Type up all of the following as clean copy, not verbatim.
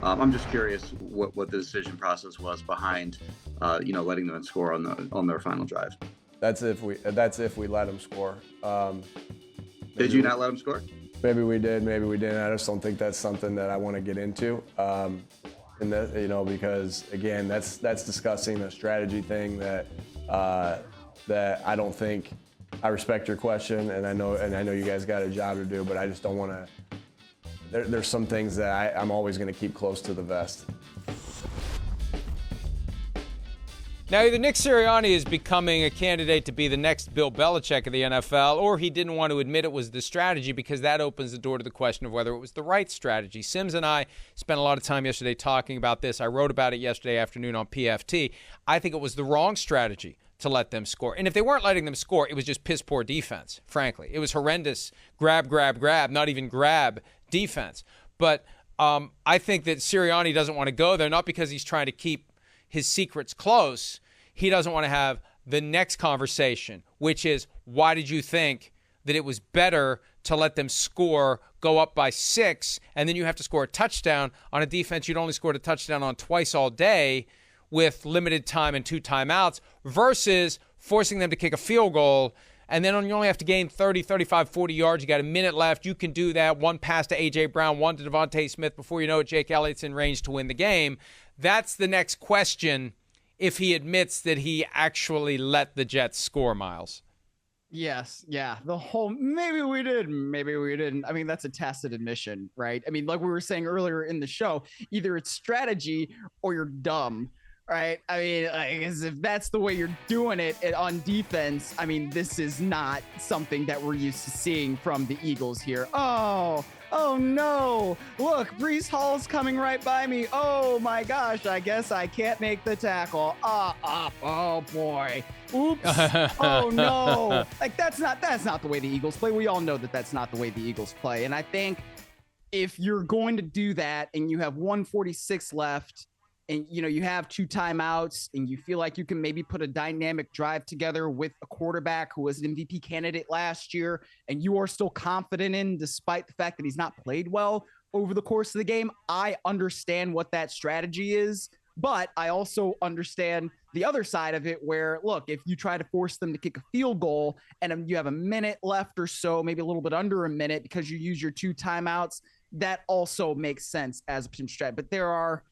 I'm just curious what the decision process was behind, letting them score on their final drive. That's if we let them score. Did you not let them score? Maybe we did, maybe we didn't. I just don't think that's something that I want to get into. Because again, that's discussing a strategy thing that I don't think. I respect your question, and I know you guys got a job to do, but I just don't want to. There's some things that I'm always going to keep close to the vest. Now, either Nick Sirianni is becoming a candidate to be the next Bill Belichick of the NFL, or he didn't want to admit it was the strategy because that opens the door to the question of whether it was the right strategy. Sims and I spent a lot of time yesterday talking about this. I wrote about it yesterday afternoon on PFT. I think it was the wrong strategy to let them score. And if they weren't letting them score, it was just piss poor defense, frankly. It was horrendous grab, not even grab defense. But I think that Sirianni doesn't want to go there, not because he's trying to keep his secrets close. He doesn't want to have the next conversation, which is, why did you think that it was better to let them score, go up by 6, and then you have to score a touchdown on a defense you'd only scored a touchdown on twice all day with limited time and 2 timeouts, versus forcing them to kick a field goal, and then you only have to gain 30, 35, 40 yards. You got a minute left. You can do that. 1 pass to A.J. Brown, 1 to Devontae Smith. Before you know it, Jake Elliott's in range to win the game. That's the next question, if he admits that he actually let the Jets score, Myles. Yes. Yeah. The whole, maybe we did, maybe we didn't. I mean, that's a tacit admission, right? I mean, like we were saying earlier in the show, either it's strategy or you're dumb, right? I mean, as if that's the way you're doing it on defense, I mean, this is not something that we're used to seeing from the Eagles here. Oh no, look, Breece Hall's coming right by me. Oh my gosh, I guess I can't make the tackle. Oh boy. Oops. Oh no. Like that's not the way the Eagles play. We all know that that's not the way the Eagles play. And I think if you're going to do that and you have 1:46 left and you have 2 timeouts and you feel like you can maybe put a dynamic drive together with a quarterback who was an MVP candidate last year and you are still confident in, despite the fact that he's not played well over the course of the game, I understand what that strategy is. But I also understand the other side of it where, look, if you try to force them to kick a field goal and you have a minute left or so, maybe a little bit under a minute because you use your 2 timeouts, that also makes sense as a potential strategy. But there are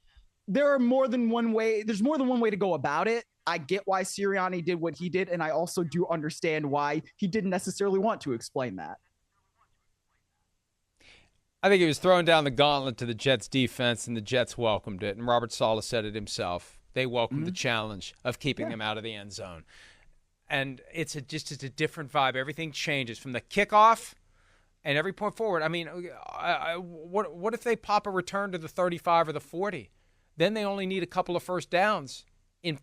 more than one way. There's more than one way to go about it. I get why Sirianni did what he did, and I also do understand why he didn't necessarily want to explain that. I think he was throwing down the gauntlet to the Jets defense, and the Jets welcomed it. And Robert Saleh said it himself. They welcomed the challenge of keeping them out of the end zone. And it's just a different vibe. Everything changes from the kickoff and every point forward. I mean, what if they pop a return to the 35 or the 40? Then they only need a couple of first downs in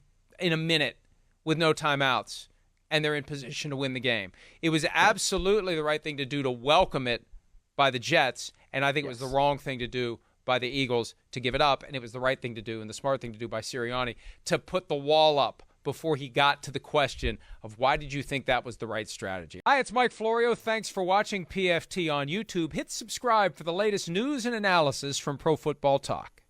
a minute with no timeouts, and they're in position to win the game. It was absolutely the right thing to do to welcome it by the Jets, and I think it was the wrong thing to do by the Eagles to give it up, and it was the right thing to do and the smart thing to do by Sirianni to put the wall up before he got to the question of why did you think that was the right strategy. Hi, it's Mike Florio. Thanks for watching PFT on YouTube. Hit subscribe for the latest news and analysis from Pro Football Talk.